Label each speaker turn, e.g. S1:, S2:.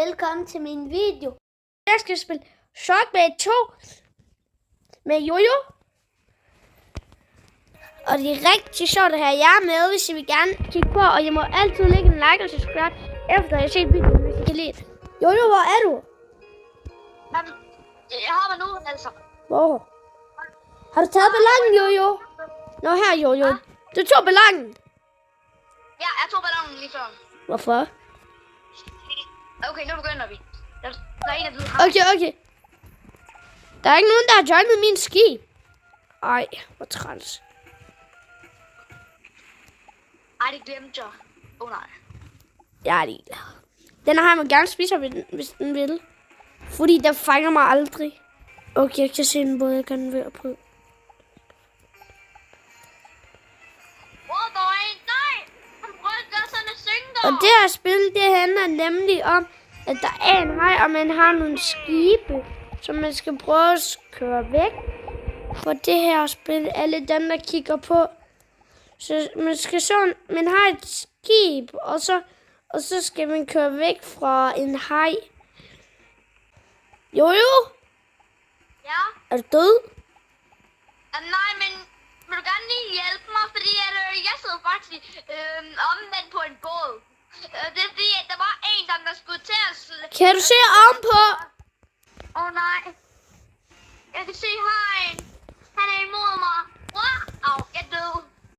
S1: Velkommen til min video. Jeg skal spille Shockblade 2 med Jojo. Og det er rigtig sjovt at have jer med, hvis I vil gerne kigge på. Og jeg må altid lægge en like og subscribe, efter jeg har set videoen, hvis I kan lide det. Jojo, hvor er du?
S2: Jeg har mig nu, altså.
S1: Hvor? Har du taget ballongen, Jojo? Nå, her, Jojo. Du tog ballongen.
S2: Ja, jeg tog ballonen lige før.
S1: Hvorfor?
S2: Okay, nu begynder vi. Der er en af de
S1: Okay. Der er ikke nogen, der har joinet min skib. Ej, hvor træls.
S2: Ej, det glemte jeg. Nej.
S1: Jeg er ligeglad. Den her må gerne spise, hvis den vil. Fordi den fanger mig aldrig. Okay, jeg kan se den både, jeg kan være på.
S2: Nej! Han rykker sådan en synger.
S1: Og det her spil, det handler nemlig om, at der er en haj, og man har nogle skibe, som man skal prøve at køre væk. For det her spil, alle dem, der kigger på. Så man har et skib, og så skal man køre væk fra en haj. Jojo?
S2: Ja?
S1: Er du død?
S2: Nej, men vil du gerne lige hjælpe mig? Fordi jeg sidder faktisk omvendt på en båd. Det er fordi, at der var en, der skulle til at...
S1: Kan du se ovenpå?
S2: Nej. Jeg kan se hajen. Han er imod mig. Wow, jeg døde.